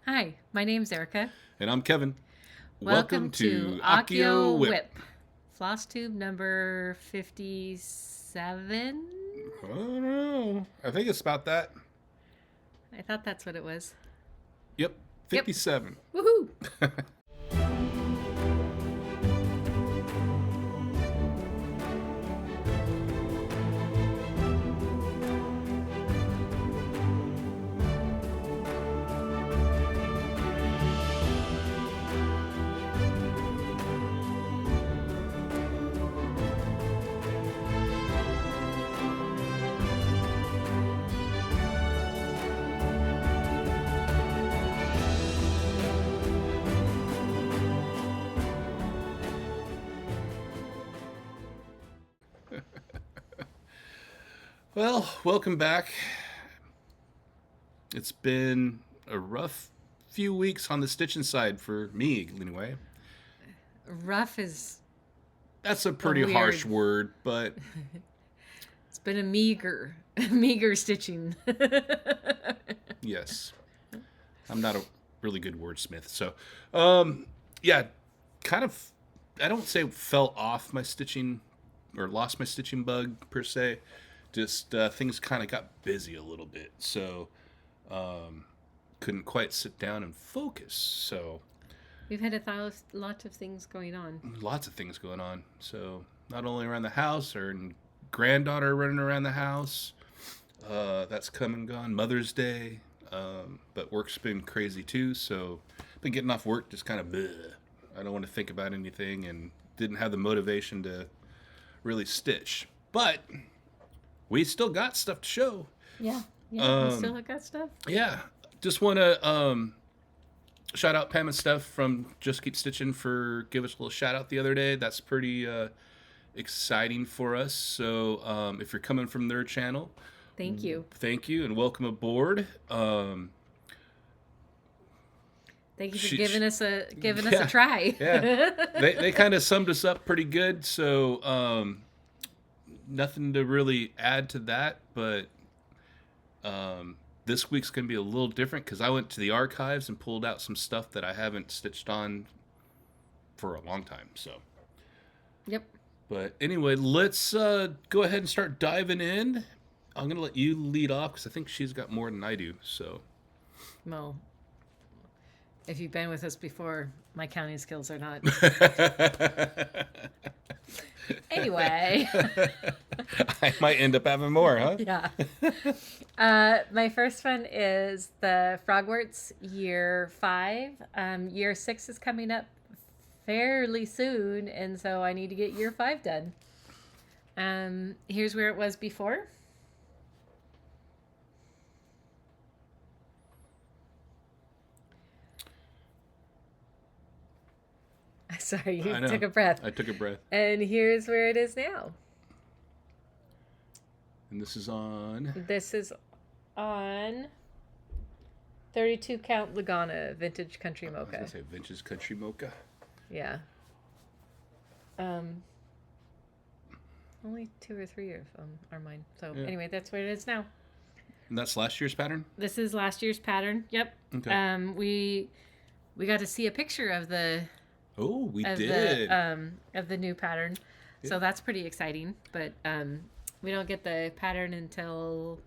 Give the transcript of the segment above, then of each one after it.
Hi, my name's Erica. And I'm Kevin. Welcome to Akio Whip. Flosstube number 57? I don't know. I think it's about that. I thought that's what it was. Yep, 57. Yep. Woohoo! Well, welcome back. It's been a rough few weeks on the stitching side for me, anyway. Rough is... That's a pretty harsh word, but... It's been a meager stitching. Yes. I'm not a really good wordsmith, so... yeah, kind of... I don't say fell off my stitching, or lost my stitching bug, per se. Just things kind of got busy a little bit, so couldn't quite sit down and focus. So we've had lot of things going on. Lots of things going on. So not only around the house, or granddaughter running around the house. That's come and gone. Mother's Day, but work's been crazy too. So been getting off work just kind of bleh. I don't want to think about anything, and didn't have the motivation to really stitch, but we still got stuff to show. Yeah, we still got stuff. Yeah, just want to shout out Pam and Steph from Just Keep Stitching for give us a little shout out the other day. That's pretty exciting for us. So if you're coming from their channel, thank you, and welcome aboard. Thank you for giving us a try. Yeah, they kind of summed us up pretty good. So. Nothing to really add to that, but this week's going to be a little different because I went to the archives and pulled out some stuff that I haven't stitched on for a long time. So, yep. But anyway, let's go ahead and start diving in. I'm going to let you lead off because I think she's got more than I do. So, well, if you've been with us before, my counting skills are not. Anyway. I might end up having more, huh? Yeah. My first one is the Frogwarts Year 5. Year 6 is coming up fairly soon, and so I need to get Year 5 done. Here's where it was before. Sorry, you took a breath. I took a breath. And here's where it is now. And this is on? This is on 32 count Lugana Vintage Country Mocha. I was going to say Vintage Country Mocha. Yeah. Only 2 or 3 of them are mine. So anyway, that's where it is now. And that's last year's pattern? This is last year's pattern. Yep. Okay. We got to see a picture of the... Oh, we did. Of the new pattern. Yeah. So that's pretty exciting. But we don't get the pattern until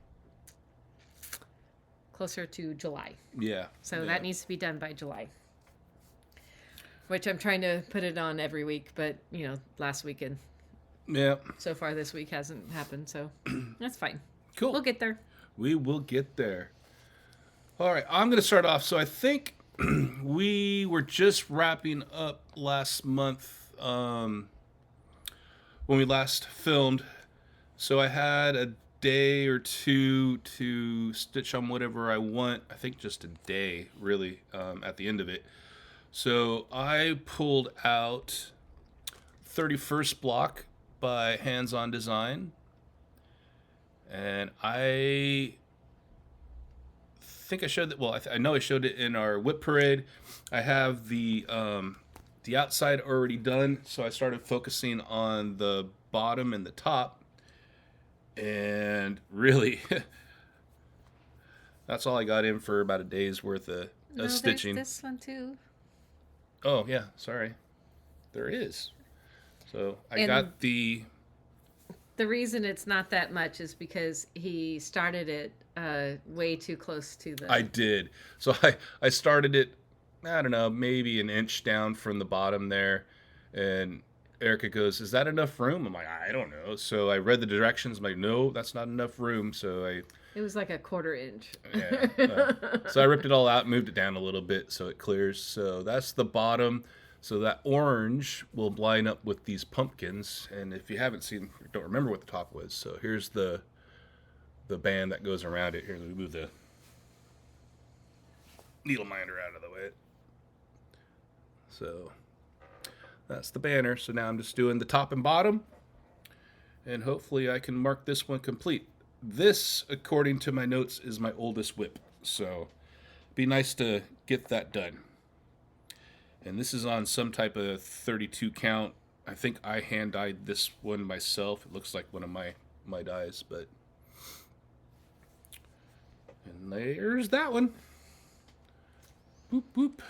closer to July. Yeah. So that needs to be done by July. Which I'm trying to put it on every week, but, last weekend. Yeah. So far this week hasn't happened, so that's fine. Cool. We'll get there. We will get there. All right, I'm going to start off. So I think... we were just wrapping up last month when we last filmed. So I had a day or two to stitch on whatever I want. I think just a day, really, at the end of it. So I pulled out 31st Block by Hands On Design. And I think I showed that. Well, I know I showed it in our whip parade. I have the outside already done, so I started focusing on the bottom and the top, and really that's all I got in for about a day's worth of No, stitching. there's this one too. Oh yeah, sorry, there is. So I And got the. the reason it's not that much is because he started it way too close to I the. did. So I started it. I don't know, maybe an inch down from the bottom there, and Erica goes, "Is that enough room?" I'm like, "I don't know." So I read the directions. I'm like, "No, that's not enough room." So It was like a 1/4 inch. yeah. So I ripped it all out, moved it down a little bit so it clears. So that's the bottom. So that orange will line up with these pumpkins. And if you haven't seen, don't remember what the top was. So here's the band that goes around it. Here, let me move the needle minder out of the way. So that's the banner. So now I'm just doing the top and bottom. And hopefully I can mark this one complete. This, according to my notes, is my oldest whip. So be nice to get that done. And this is on some type of 32 count. I think I hand dyed this one myself. It looks like one of my dyes, but. And there's that one. Boop, boop.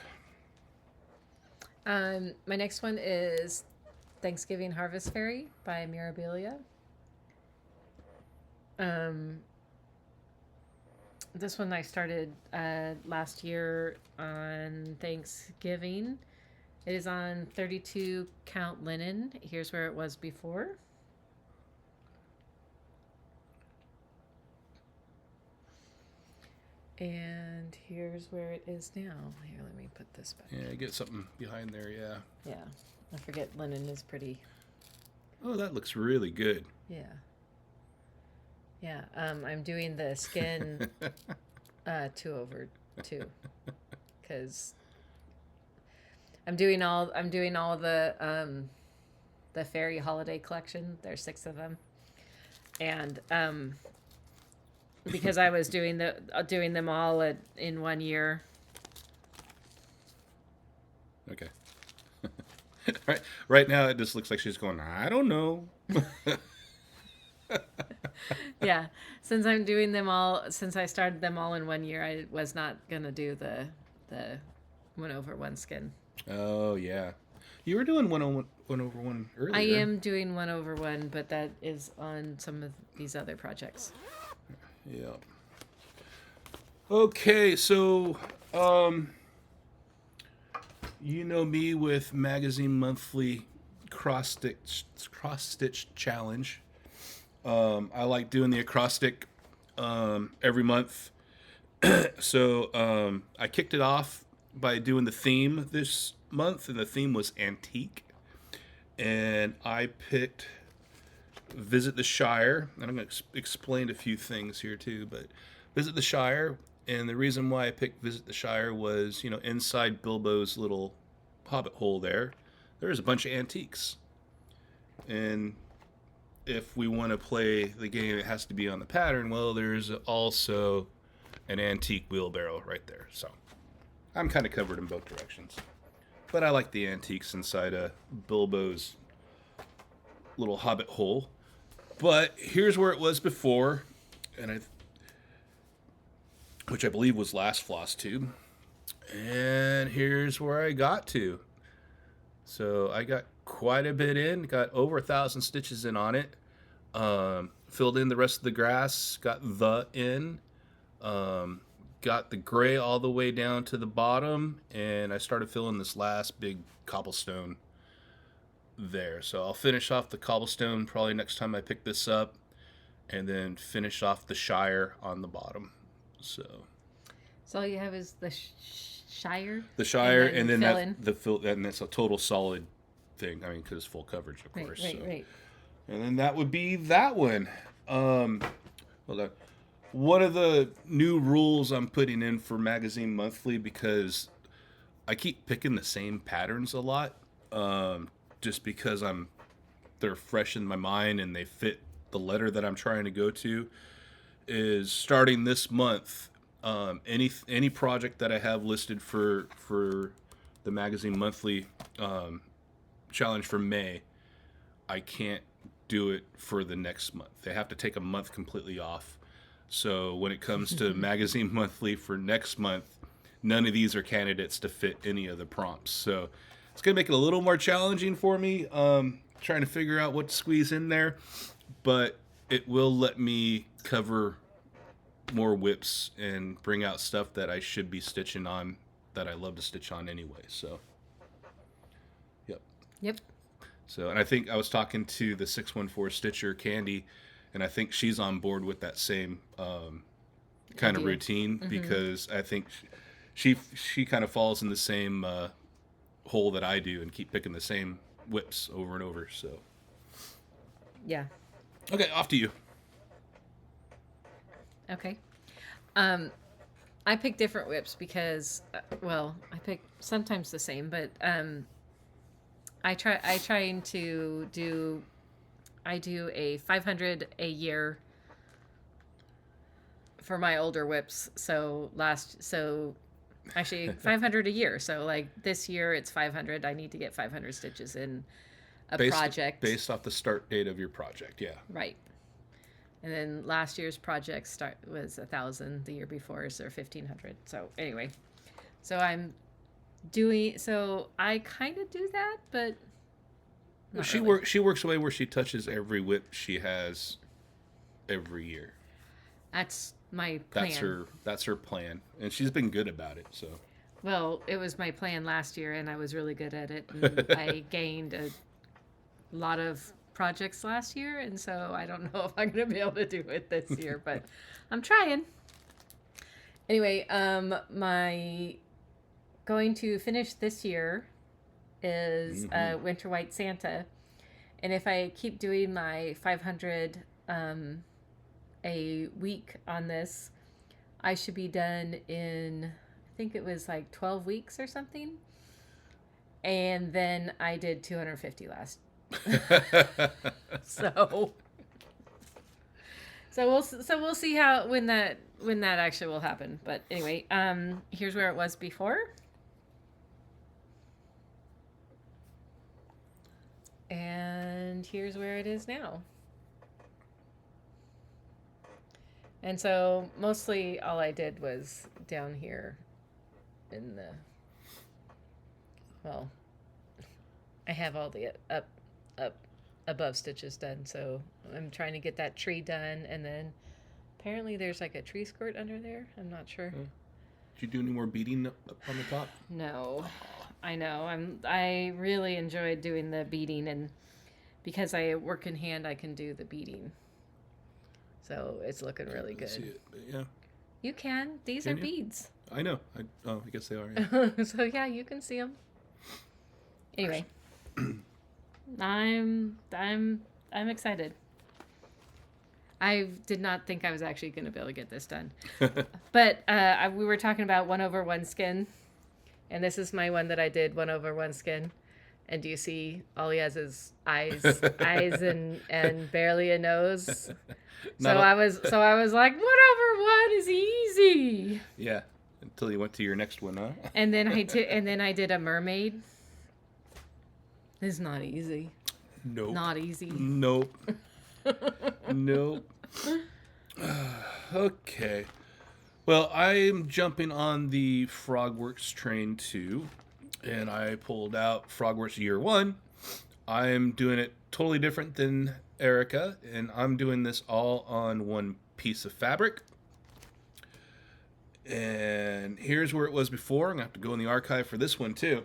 My next one is Thanksgiving Harvest Fairy by Mirabilia. This one I started last year on Thanksgiving. It is on 32 count linen. Here's where it was before. And here's where it is now. Here, let me put this back. Yeah, get something behind there, yeah. Yeah, I forget linen is pretty. Oh, that looks really good. Yeah. Yeah, I'm doing the skin 2/2 because I'm doing all the fairy holiday collection. There's 6 of them, and because I was doing them all in 1 year. Okay. Right now, it just looks like she's going, I don't know. Yeah, since I'm doing them all, since I started them all in 1 year, I was not gonna do the 1/1 skin. Oh yeah, you were doing 1/1 earlier. I am doing 1/1, but that is on some of these other projects. Yeah. Okay, so you know me with Magazine Monthly cross stitch challenge. I like doing the acrostic every month. So I kicked it off by doing the theme this month, and the theme was antique. And I picked Visit the Shire, and I'm going to explain a few things here too, but Visit the Shire, and the reason why I picked Visit the Shire was, inside Bilbo's little hobbit hole there's a bunch of antiques. And if we want to play the game, it has to be on the pattern. Well, there's also an antique wheelbarrow right there. So I'm kind of covered in both directions. But I like the antiques inside Bilbo's little hobbit hole. But here's where it was before, which I believe was last Flosstube. And here's where I got to. So I got quite a bit in, got over 1,000 stitches in on it. Filled in the rest of the grass, got the in, got the gray all the way down to the bottom, and I started filling this last big cobblestone there. So I'll finish off the cobblestone probably next time I pick this up, and then finish off the Shire on the bottom. So all you have is the Shire. The Shire, and then fill in. that's a total solid thing. I mean, because it's full coverage, of course. Right. And then that would be that one. Hold on. One of the new rules I'm putting in for Magazine Monthly, because I keep picking the same patterns a lot, just because they're fresh in my mind and they fit the letter that I'm trying to go to, is starting this month. Any project that I have listed for the Magazine Monthly challenge for May, I can't do it for the next month. They have to take a month completely off. So when it comes to Magazine Monthly for next month, none of these are candidates to fit any of the prompts. So it's going to make it a little more challenging for me, trying to figure out what to squeeze in there. But it will let me cover more whips and bring out stuff that I should be stitching on, that I love to stitch on anyway. So, Yep. So, and I think I was talking to the 614 Stitcher, Candy, and I think she's on board with that same kind of routine, because I think she kind of falls in the same hole that I do and keep picking the same whips over and over. So, Yeah. Okay, off to you. Okay. I pick different whips because, I pick sometimes the same, but I do a 500 a year for my older whips. So actually 500 a year. So like this year it's 500. I need to get 500 stitches in a project. Based off the start date of your project, yeah. Right. And then last year's project was 1,000. The year before is 1,500. So anyway, I kind of do that, but she works a way where she touches every whip she has every year. That's my plan. That's her plan, and she's been good about it. So. Well, it was my plan last year, and I was really good at it. And I gained a lot of projects last year, and so I don't know if I'm going to be able to do it this year, but I'm trying. Anyway, my going to finish this year is Winter White Santa, and if I keep doing my 500 a week on this, I should be done in, I think it was like 12 weeks or something. And then I did 250 last. so we'll see how when that actually will happen. But anyway, here's where it was before. And here's where it is now. And so mostly all I did was down here in the, I have all the up above stitches done. So I'm trying to get that tree done. And then apparently there's like a tree skirt under there. I'm not sure. Did you do any more beading up on the top? No. I know. I really enjoyed doing the beading, and because I work in hand, I can do the beading. So it's looking really good. See it, but yeah. You can. These are beads. I know. I guess they are. Yeah. So yeah, you can see them. Anyway, I'm excited. I did not think I was actually going to be able to get this done, but we were talking about 1/1 skin, and this is my one that I did 1/1 skin. And do you see all he has is eyes and barely a nose. I was like, 1/1 is easy. Yeah, until you went to your next one, huh? And then I did a mermaid. It's not easy. Nope. Not easy. Nope. Nope. Okay. Well, I'm jumping on the Frogworks train too. And I pulled out Frogwarts Year 1. I'm doing it totally different than Erica, and I'm doing this all on one piece of fabric. And here's where it was before. I'm going to have to go in the archive for this one too.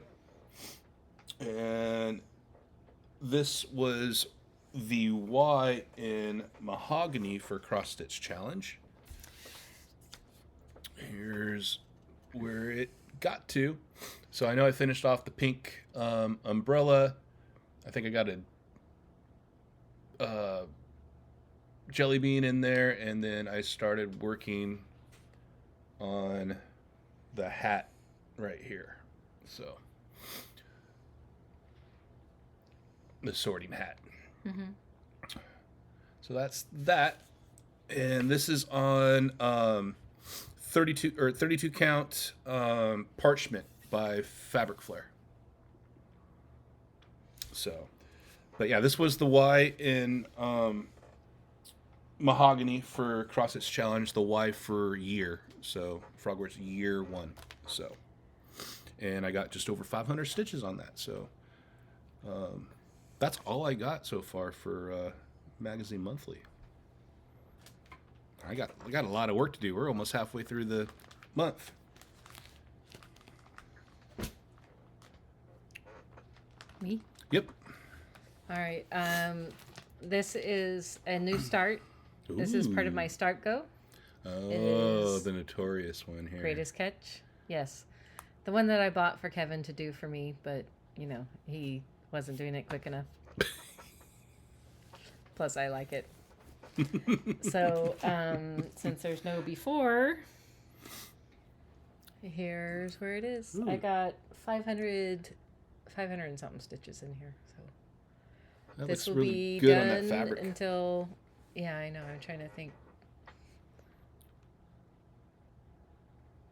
And this was the Y in Mahogany for Cross Stitch Challenge. Here's where it got to. So I know I finished off the pink umbrella. I think I got a jelly bean in there, and then I started working on the hat right here. So the sorting hat. Mm-hmm. So that's that, and this is on 32 count Parchment by Fabric Flair. So, but yeah, this was the Y in mahogany for Cross-Stitch Challenge, the Y for year. So Frogwarts year 1. So, and I got just over 500 stitches on that. So that's all I got so far for Magazine Monthly. I got a lot of work to do. We're almost halfway through the month. Me? Yep. All right. This is a new start. Ooh. This is part of my Start Go. Oh, the notorious one here. Greatest Catch. Yes. The one that I bought for Kevin to do for me, but, he wasn't doing it quick enough. Plus, I like it. So, since there's no before, here's where it is. Ooh. I got 500 and something stitches in here. So That this looks will really be good on done that fabric. until, yeah, I know. I'm trying to think.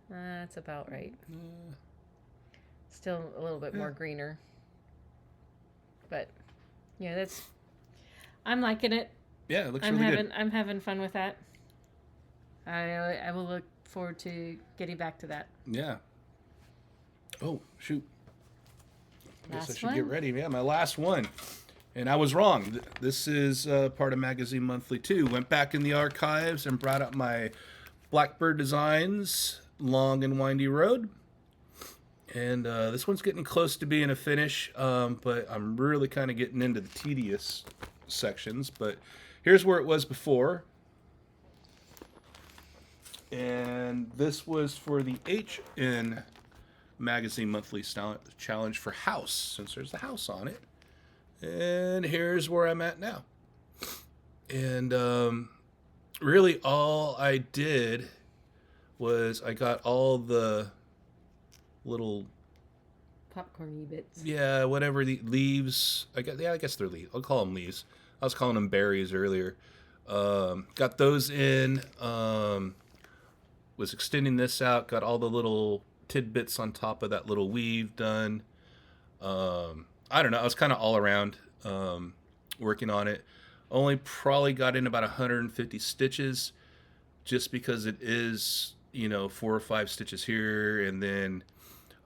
That's about right. Still a little bit more greener. But, yeah, I'm liking it. Yeah, it looks really good. I'm having fun with that. I will look forward to getting back to that. Yeah. Oh, shoot. I guess I Last should one? get ready. Yeah, my last one. And I was wrong. This is part of Magazine Monthly, too. Went back in the archives and brought up my Blackbird Designs Long and Windy Road. And this one's getting close to being a finish, but I'm really kind of getting into the tedious sections. But here's where it was before. And this was for the HN Magazine Monthly Challenge for House, since there's the house on it. And here's where I'm at now. And really all I did was I got all the little Popcorny bits. yeah, whatever the leaves. I guess they're leaves. I'll call them leaves. I was calling them berries earlier. Got those in. Was extending this out. Got all the little tidbits on top of that little weave done. I don't know. I was kind of all around working on it. Only probably got in about 150 stitches, just because it is 4 or 5 stitches here, and then.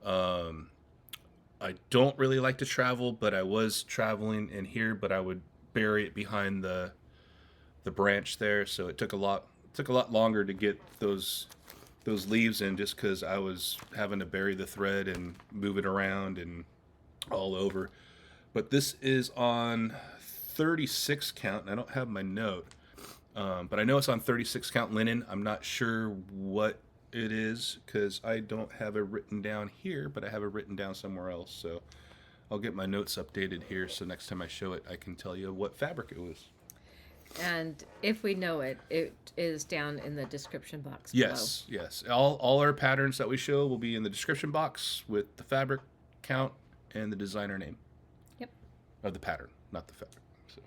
I don't really like to travel, but I was traveling in here, but I would bury it behind the branch there, so it took a lot longer to get those leaves in, just because I was having to bury the thread and move it around and all over. But this is on 36 count, and I don't have my note, but I know it's on 36 count linen. I'm not sure what it is, because I don't have it written down here, but I have it written down somewhere else. So I'll get my notes updated here, so next time I show it, I can tell you what fabric it was. And if we know it, it is down in the description box below. Yes. All our patterns that we show will be in the description box with the fabric count and the designer name. Yep. Of the pattern, not the fabric. So.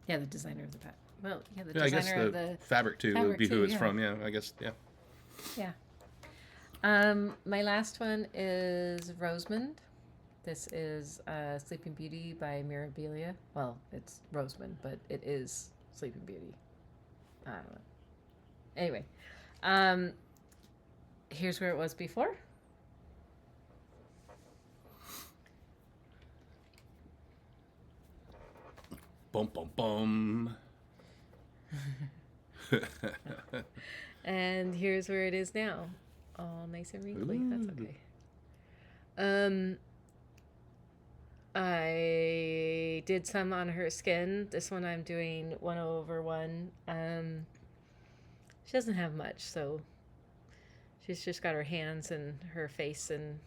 Yeah, the designer of the pattern. Well, yeah, the Yeah, I guess designer of the fabric too would be who it's from. Yeah, I guess. Yeah. Yeah. My last one is Rosamund. This is Sleeping Beauty by Mirabilia. Well, it's Rosamund, but it is Sleeping Beauty. I don't know. Anyway, here's where it was before. Bum bum bum. And here's where it is now. All nice and wrinkly. That's okay. I did some on her skin. This one I'm doing 1/1. She doesn't have much, so she's just got her hands and her face and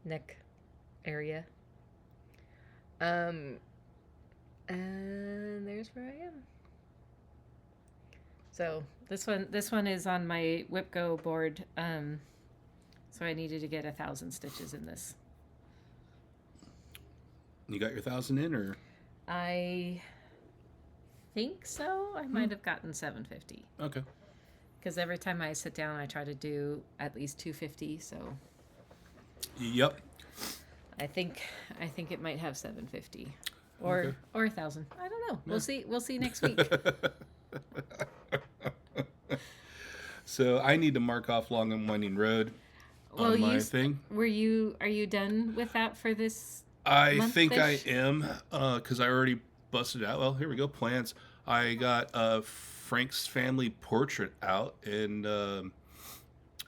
neck area. And there's where I am. So this one is on my Whipco board. So I needed to get 1,000 stitches in this. You got your 1,000 in, or? I think so. I might have gotten 750. Okay. Because every time I sit down, I try to do at least 250. So. Yep. I think it might have 750. or 1,000. I don't know. Yeah. We'll see next week. So I need to mark off Long and Winding Road on my thing. Are you done with that for this I month-ish? think I am, because I already busted out. Well, here we go. Plans. I got Frank's family portrait out, and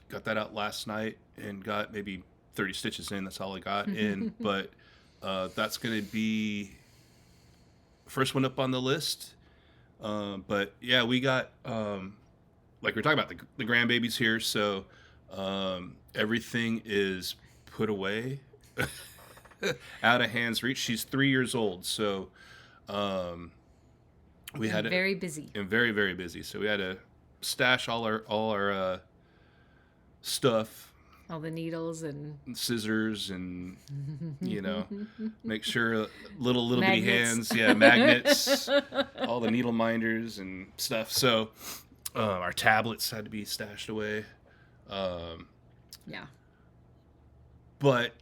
got that out last night, and got maybe 30 stitches in. That's all I got in. But that's going to be first one up on the list. But yeah, we got like we're talking about the grandbabies here, so everything is put away, out of hand's reach. She's 3 years old, so we had very busy and very, very busy. So we had to stash all our stuff, all the needles and scissors, and make sure little bitty Magnets. hands, magnets, all the needle minders and stuff. So our tablets had to be stashed away. Yeah. But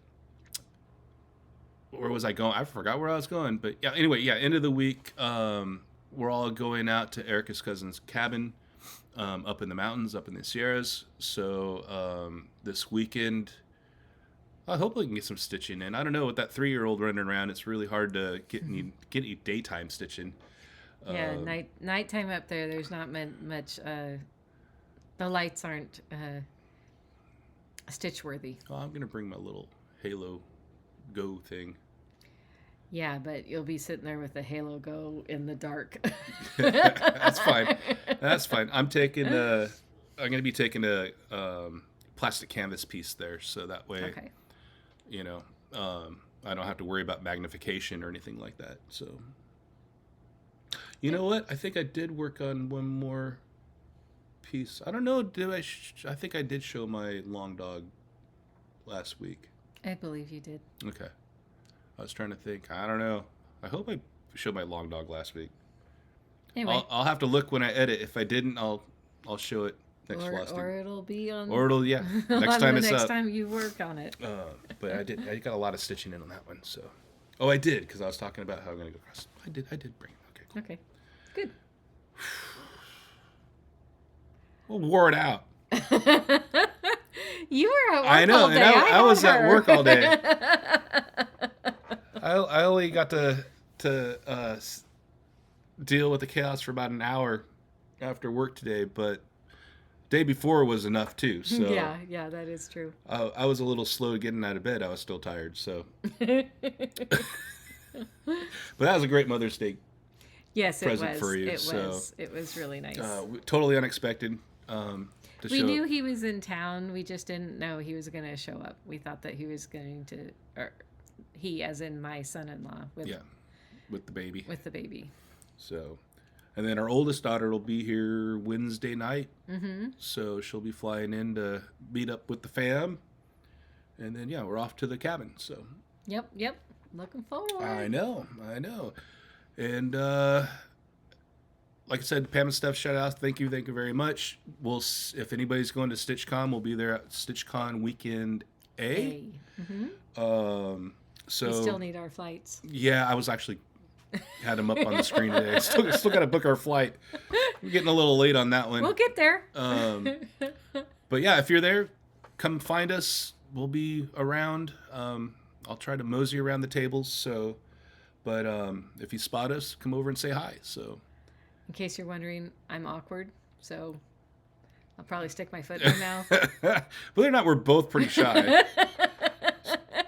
where was I going? I forgot where I was going. But yeah, anyway, end of the week, we're all going out to Erica's cousin's cabin, up in the mountains, up in the Sierras. So this weekend, I hope we can get some stitching in. I don't know, with that 3-year-old running around, it's really hard to get any daytime stitching. Yeah, nighttime up there. There's not much. The lights aren't stitch worthy. Well, I'm gonna bring my little Halo Go thing. Yeah, but you'll be sitting there with the Halo Go in the dark. That's fine. That's fine. I'm gonna be taking a plastic canvas piece there, so that way, Okay. I don't have to worry about magnification or anything like that. So, you know what? I think I did work on one more piece. I don't know. I think I did show my long dog last week. I believe you did. Okay. I was trying to think. I don't know. I hope I showed my long dog last week. Anyway, I'll have to look when I edit. If I didn't, I'll show it next Flosstube. Or it'll be on. Or it'll next time it's next up. time you work on it. But I got a lot of stitching in on that one. So, I did, because I was talking about how I'm gonna go across. I did bring it. Okay. Cool. Okay. Good. We'll wore it out. You were at work I know, all day. and I was at her. work all day. I only got to deal with the chaos for about an hour after work today, but day before was enough too. So yeah, that is true. I was a little slow getting out of bed. I was still tired. So, but that was a great Mother's Day. Yes, present it was. for you. It was really nice. Totally unexpected. We knew he was in town. We just didn't know he was going to show up. We thought that he was going to, or he, as in my son-in-law, with the baby. With the baby. So, and then our oldest daughter will be here Wednesday night. Mm-hmm. So she'll be flying in to meet up with the fam, and then we're off to the cabin. So. Yep. Looking forward. I know. And like I said, Pam and Steph, shout out. Thank you very much. If anybody's going to StitchCon, we'll be there at StitchCon weekend A. Mm-hmm. So we still need our flights. Yeah, I was actually had them up on the screen today. Still got to book our flight. We're getting a little late on that one. We'll get there. But yeah, if you're there, come find us. We'll be around. I'll try to mosey around the tables. So, but if you spot us, come over and say hi. So, in case you're wondering, I'm awkward, so I'll probably stick my foot in my mouth. Believe it or not, we're both pretty shy.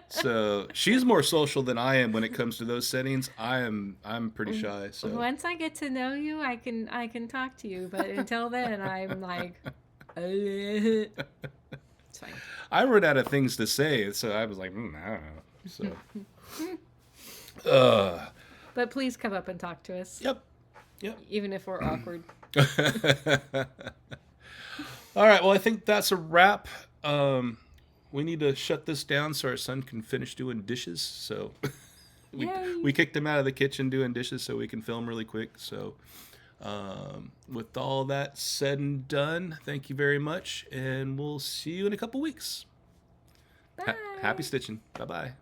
So she's more social than I am when it comes to those settings. I'm pretty shy. So once I get to know you, I can talk to you. But until then, I'm like, it's fine. I ran out of things to say, so I was like, I don't know. So, but please come up and talk to us. Yep. Even if we're awkward. All right. Well, I think that's a wrap. We need to shut this down so our son can finish doing dishes. So we kicked him out of the kitchen doing dishes so we can film really quick. So with all that said and done, thank you very much. And we'll see you in a couple weeks. Bye. Happy stitching. Bye-bye.